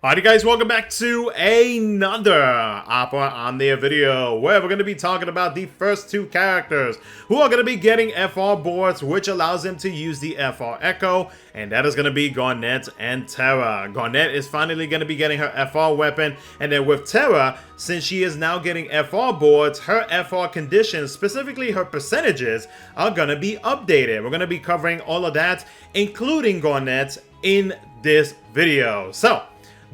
Alright guys, welcome back to another Opera on There video where we're going to be talking about the first two characters who are going to be getting FR boards, which allows them to use the FR Echo, and that is going to be Garnet and Terra. Garnet is finally going to be getting her FR weapon, and then with Terra, since she is now getting FR boards, her FR conditions, specifically her percentages, are going to be updated. We're going to be covering all of that, including Garnet, in this video. So,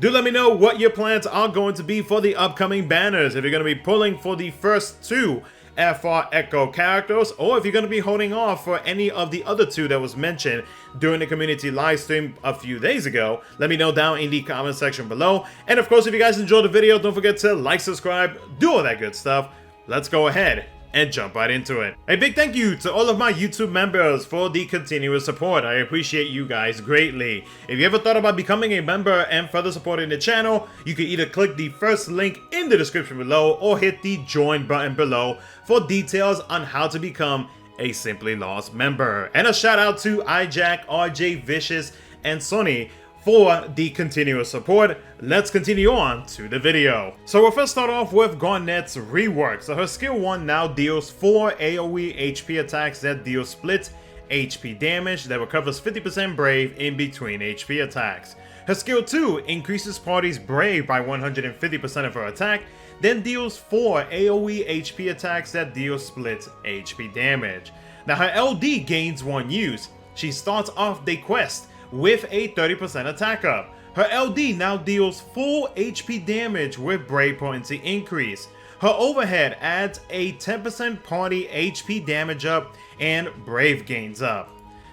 do let me know what your plans are going to be for the upcoming banners. If you're going to be pulling for the first two FR Echo characters, or if you're going to be holding off for any of the other two that was mentioned during the community live stream a few days ago, let me know down in the comment section below. And of course, if you guys enjoyed the video, don't forget to like, subscribe, do all that good stuff. Let's go ahead and jump right into it. A big thank you to all of my YouTube members for the continuous support. I appreciate you guys greatly. If you ever thought about becoming a member and further supporting the channel, you can either click the first link in the description below or hit the join button below for details on how to become a SimplyLost member. And a shout out to iJack, RJ Vicious, and Sonny for the continuous support. Let's continue on to the video. So we'll first start off with Garnet's Rework. So her skill 1 now deals 4 AoE HP attacks that deal split HP damage that recovers 50% Brave in between HP attacks. Her skill 2 increases party's Brave by 150% of her attack, then deals 4 AoE HP attacks that deal split HP damage. Now her LD gains 1 use. She starts off the quest with a 30% attack up. Her LD now deals full HP damage with Brave potency increase. Her overhead adds a 10% party HP damage up and Brave gains up.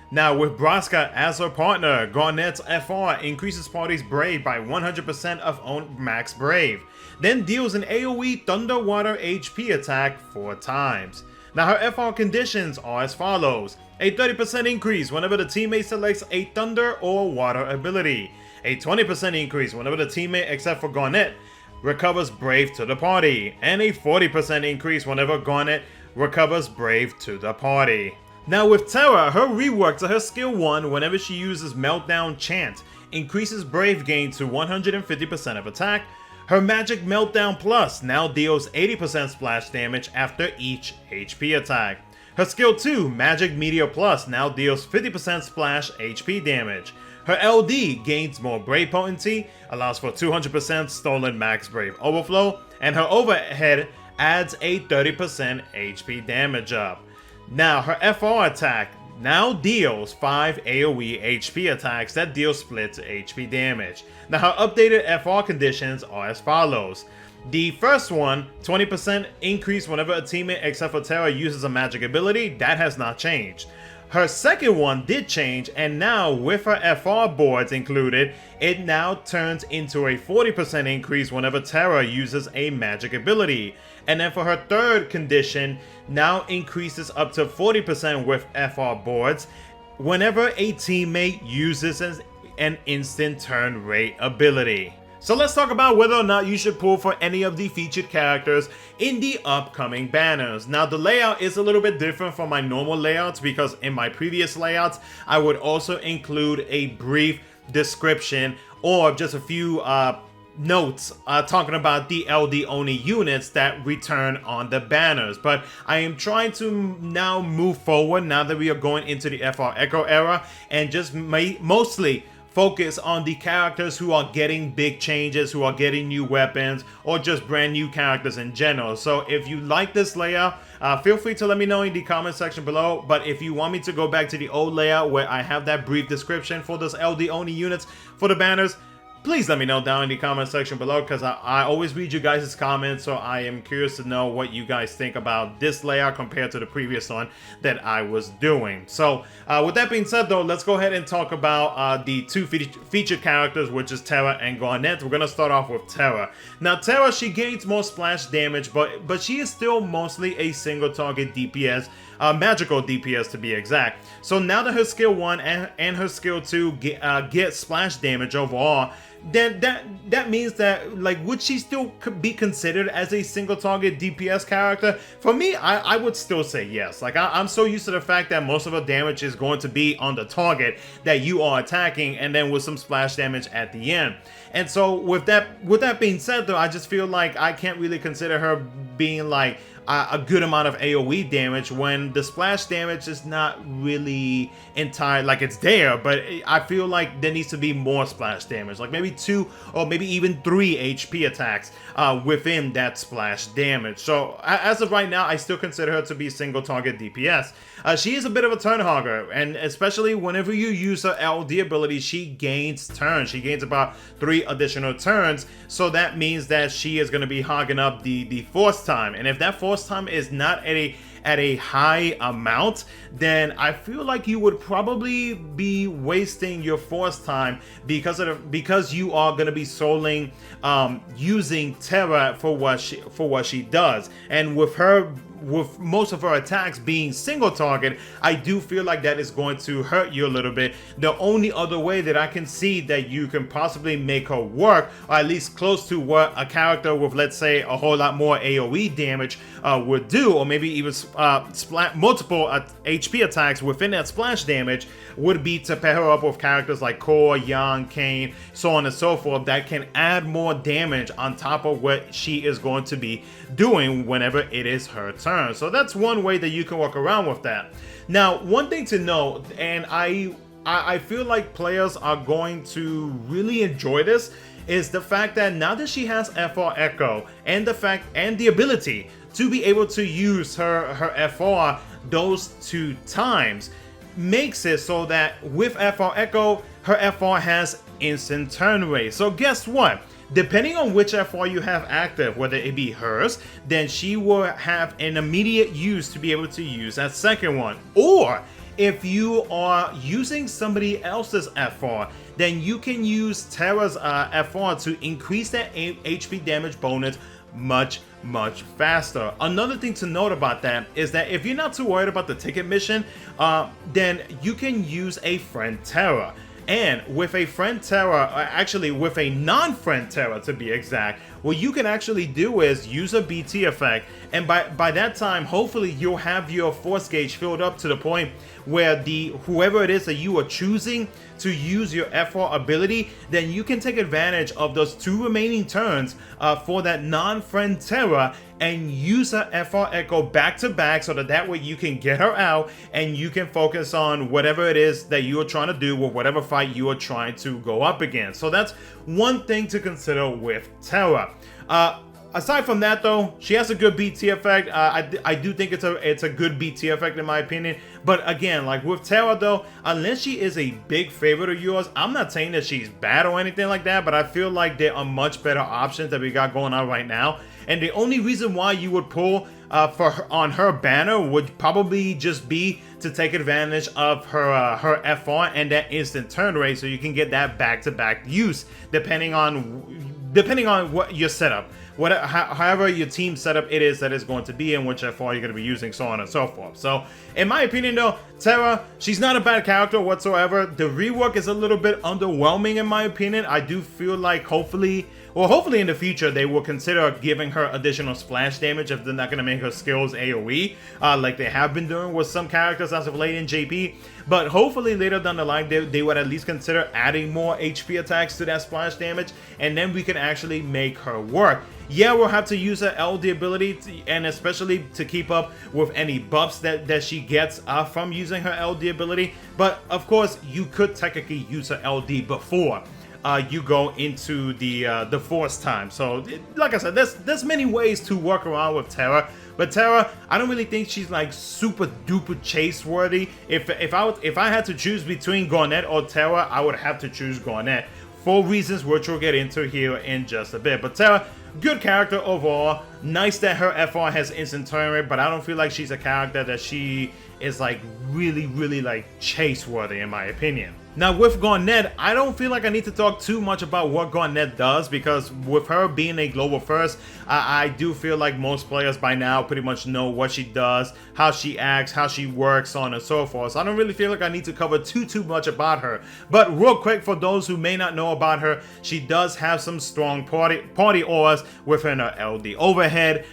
Now with Braska as her partner, Garnet's FR increases party's Brave by 100% of own max Brave, then deals an AoE Thunderwater HP attack 4 times. Now her FR conditions are as follows: a 30% increase whenever the teammate selects a Thunder or Water ability, a 20% increase whenever the teammate except for Garnet recovers Brave to the party, and a 40% increase whenever Garnet recovers Brave to the party. Now with Terra, her rework to her skill 1 whenever she uses Meltdown Chant increases Brave gain to 150% of attack. Her Magic Meltdown Plus now deals 80% splash damage after each HP attack. Her skill 2, Magic Meteor Plus, now deals 50% splash HP damage. Her LD gains more Brave potency, allows for 200% stolen max Brave overflow, and her overhead adds a 30% HP damage up. Now her FR attack now deals 5 AoE HP attacks that deal split HP damage. Now her updated FR conditions are as follows. The first one, 20% increase whenever a teammate except for Terra uses a magic ability, that has not changed. Her second one did change, and now with her FR boards included, it now turns into a 40% increase whenever Terra uses a magic ability. And then for her third condition, now increases up to 40% with FR boards whenever a teammate uses an instant turn rate ability. So let's talk about whether or not you should pull for any of the featured characters in the upcoming banners. Now the layout is a little bit different from my normal layouts because in my previous layouts I would also include a brief description or just a few notes talking about the LD only units that return on the banners. But I am trying to now move forward now that we are going into the FR Echo era and just mostly focus on the characters who are getting big changes, who are getting new weapons, or just brand new characters in general. So if you like this layout, feel free to let me know in the comment section below. But if you want me to go back to the old layout where I have that brief description for those LD only units for the banners, please let me know down in the comment section below, because I always read you guys' comments, so I am curious to know what you guys think about this layout compared to the previous one that I was doing. So with that being said though, let's go ahead and talk about the two featured characters, which is Terra and Garnet. We're going to start off with Terra. Now Terra, she gains more splash damage, but she is still mostly a single target DPS, magical DPS to be exact. So now that her skill 1 and her skill 2 get splash damage overall, then that means that, like, would she still be considered as a single target DPS character? For me, I would still say yes. Like, I'm so used to the fact that most of her damage is going to be on the target that you are attacking, and then with some splash damage at the end. And so with that being said, though, I just feel like I can't really consider her being like a good amount of AoE damage when the splash damage is not really entire, like, it's there, but I feel like there needs to be more splash damage, like maybe 2 or maybe even 3 HP attacks within that splash damage. So as of right now, I still consider her to be single target DPS. She is a bit of a turn hogger, and especially whenever you use her LD ability, she gains turns. She gains about 3 additional turns, so that means that she is going to be hogging up the force time. And if that force time is not at a high amount, then I feel like you would probably be wasting your force time because you are going to be soling using Terra for what she does. And with most of her attacks being single target, I do feel like that is going to hurt you a little bit. The only other way that I can see that you can possibly make her work, or at least close to what a character with, let's say, a whole lot more AoE damage would do, or maybe even multiple HP attacks within that splash damage, would be to pair her up with characters like Core, Yang, Kane, so on and so forth, that can add more damage on top of what she is going to be doing whenever it is her turn. So that's one way that you can work around with that. Now, one thing to note, and I feel like players are going to really enjoy this, is the fact that now that she has FR Echo and the ability to be able to use her FR those 2 times, makes it so that with FR Echo, her FR has instant turn rate. So guess what? Depending on which FR you have active, whether it be hers, then she will have an immediate use to be able to use that second one. Or if you are using somebody else's FR, then you can use Terra's FR to increase that HP damage bonus much faster. Another thing to note about that is that if you're not too worried about the ticket mission, then you can use a friend Terra. And with a friend Terra, actually with a non-friend Terra to be exact, what you can actually do is use a BT effect, and by that time, hopefully you'll have your force gauge filled up to the point where whoever it is that you are choosing to use your FR ability, then you can take advantage of those 2 remaining turns for that non-friend Terra and use her FR Echo back to back, so that way you can get her out and you can focus on whatever it is that you are trying to do with whatever fight you are trying to go up against. So that's one thing to consider with Terra. Aside from that, though, she has a good BT effect. I do think it's a good BT effect in my opinion. But again, like with Terra, though, unless she is a big favorite of yours, I'm not saying that she's bad or anything like that, but I feel like there are much better options that we got going on right now. And the only reason why you would pull on her banner would probably just be to take advantage of her FR and that instant turn rate, so you can get that back-to-back use depending on what your setup, however your team setup it is that is going to be, and which FR you're going to be using, so on and so forth. So in my opinion, though, Terra, she's not a bad character whatsoever. The rework is a little bit underwhelming in my opinion. I do feel like hopefully in the future they will consider giving her additional splash damage if they're not going to make her skills AoE like they have been doing with some characters as of late in JP. But hopefully later down the line they would at least consider adding more HP attacks to that splash damage, and then we can actually make her work. Yeah, we'll have to use her LD ability, and especially to keep up with any buffs that she gets from using her LD ability. But of course, you could technically use her LD before you go into the force time. So like I said, there's many ways to work around with Terra. But Terra, I don't really think she's like super duper chase worthy. If I had to choose between Garnet or Terra, I would have to choose Garnet for reasons which we'll get into here in just a bit. But Terra, good character overall. Nice that her FR has instant turn rate, but I don't feel like she's a character that she is like really like chase worthy in my opinion. Now with Garnet, I don't feel like I need to talk too much about what Garnet does, because with her being a global first, I do feel like most players by now pretty much know what she does, how she acts, how she works, so on and so forth. So I don't really feel like I need to cover too much about her. But real quick, for those who may not know about her, she does have some strong party auras within her LD overhead,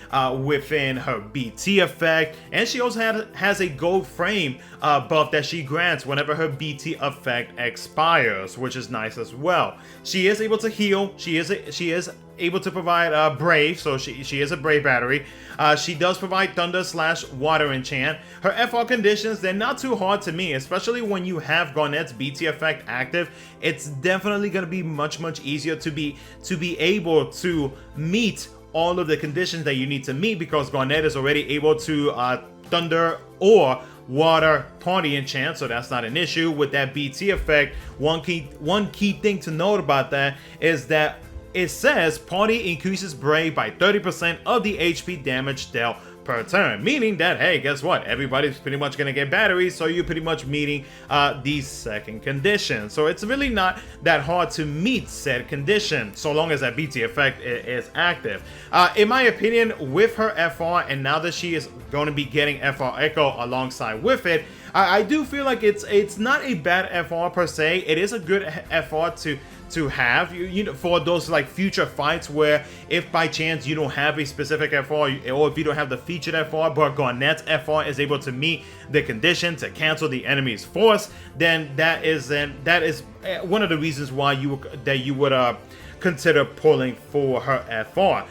within her BT effect, and she also has a gold frame buff that she grants whenever her BT effect expires, which is nice as well. She is able to heal. She is able to provide brave, so she is a brave battery. She does provide thunder / water enchant. Her FR conditions, they're not too hard to me, especially when you have Garnet's BT effect active. It's definitely going to be much easier to be able to meet all of the conditions that you need to meet, because Garnet is already able to thunder or water party enchant, so that's not an issue. With that BT effect, one key thing to note about that is that it says party increases brave by 30% of the HP damage dealt per turn, meaning that, hey, guess what, everybody's pretty much gonna get batteries, so you're pretty much meeting these second conditions. So it's really not that hard to meet said condition, so long as that BT effect is active. In my opinion, with her FR, and now that she is going to be getting FR Echo alongside with it, I do feel like it's not a bad FR per se. It is a good FR to have, you know, for those like future fights where if by chance you don't have a specific FR, or if you don't have the featured FR, but Garnet's FR is able to meet the condition to cancel the enemy's force, then that is one of the reasons why you would consider pulling for her FR.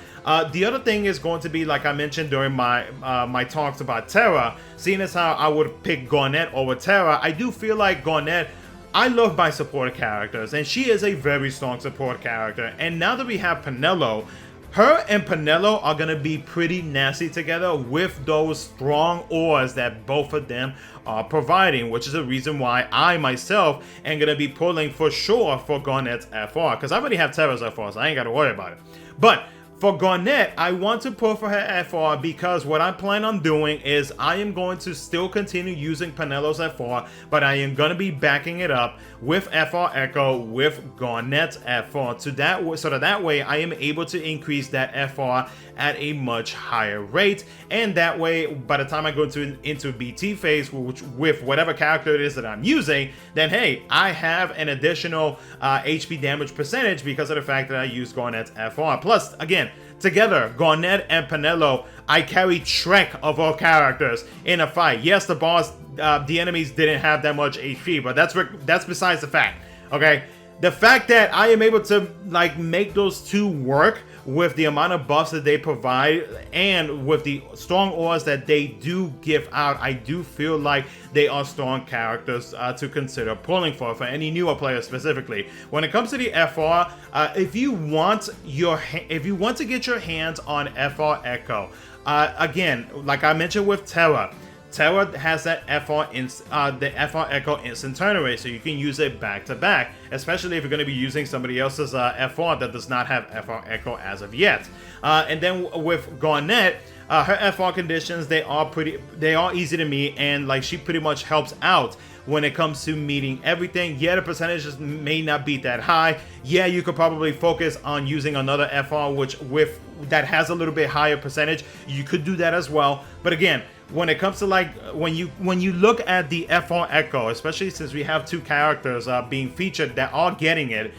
The other thing is going to be, like I mentioned during my my talks about Terra, seeing as how I would pick Garnet over Terra, I do feel like Garnet, I love my support characters, and she is a very strong support character. And now that we have Penelo, her and Penelo are going to be pretty nasty together with those strong auras that both of them are providing, which is the reason why I myself am going to be pulling for sure for Garnet's FR, because I already have Terra's FR, so I ain't got to worry about it. But for Garnet, I want to pull for her FR, because what I plan on doing is I am going to still continue using Penelo's FR, but I am going to be backing it up with FR Echo with Garnet's FR, so that way I am able to increase that FR at a much higher rate, and that way by the time I go into BT phase, with whatever character it is that I'm using, then hey, I have an additional HP damage percentage because of the fact that I use Garnet's FR. Plus, again, together, Garnet and Penelo, I carry Trek of all characters in a fight. Yes, the boss, the enemies didn't have that much HP, but that's besides the fact. Okay, the fact that I am able to like make those two work with the amount of buffs that they provide and with the strong auras that they do give out, I do feel like they are strong characters to consider pulling for any newer players specifically. When it comes to the FR, if you want to get your hands on FR Echo, again, like I mentioned with Terra has that the FR Echo instant turn rate, so you can use it back to back, especially if you're going to be using somebody else's FR that does not have FR Echo as of yet. And then with Garnet, her FR conditions, they are easy to meet, and like she pretty much helps out when it comes to meeting everything. Yeah, the percentages may not be that high. Yeah, you could probably focus on using another FR that has a little bit higher percentage. You could do that as well. But again, when it comes to like when you look at the FR Echo, especially since we have two characters being featured that are getting it,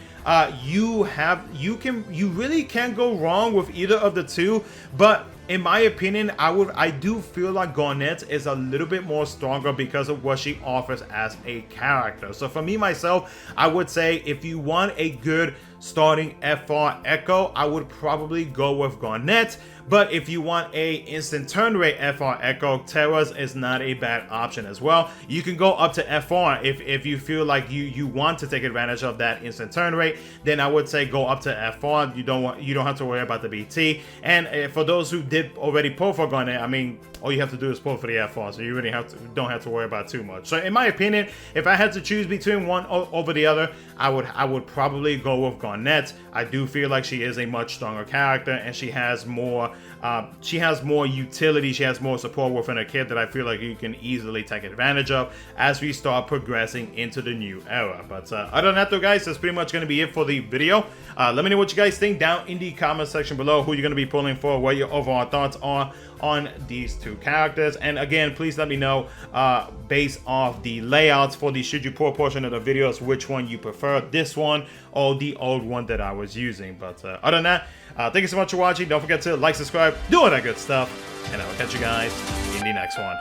you really can't go wrong with either of the two. But in my opinion, I do feel like Garnet is a little bit more stronger because of what she offers as a character. So for me myself, I would say if you want a good starting FR Echo, I would probably go with Garnet. But if you want a instant turn rate FR Echo, Terra's is not a bad option as well. You can go up to FR if you feel like you want to take advantage of that instant turn rate. Then I would say go up to FR. You don't have to worry about the BT. And for those who did already pull for Garnet, I mean, all you have to do is pull for the FR, so you really don't have to worry about too much. So in my opinion, if I had to choose between one over the other, I would probably go with Garnet. I do feel like she is a much stronger character, and she has more utility, she has more support within her kit that I feel like you can easily take advantage of as we start progressing into the new era. But other than that though, guys, that's pretty much going to be it for the video. Let me know what you guys think down in the comment section below, who you're going to be pulling for, what your overall thoughts are on these two characters. And again, please let me know based off the layouts for the should you pull portion of the videos, which one you prefer, this one or the old one that I was using. But other than that, thank you so much for watching. Don't forget to like, subscribe, do all that good stuff, and I will catch you guys in the next one.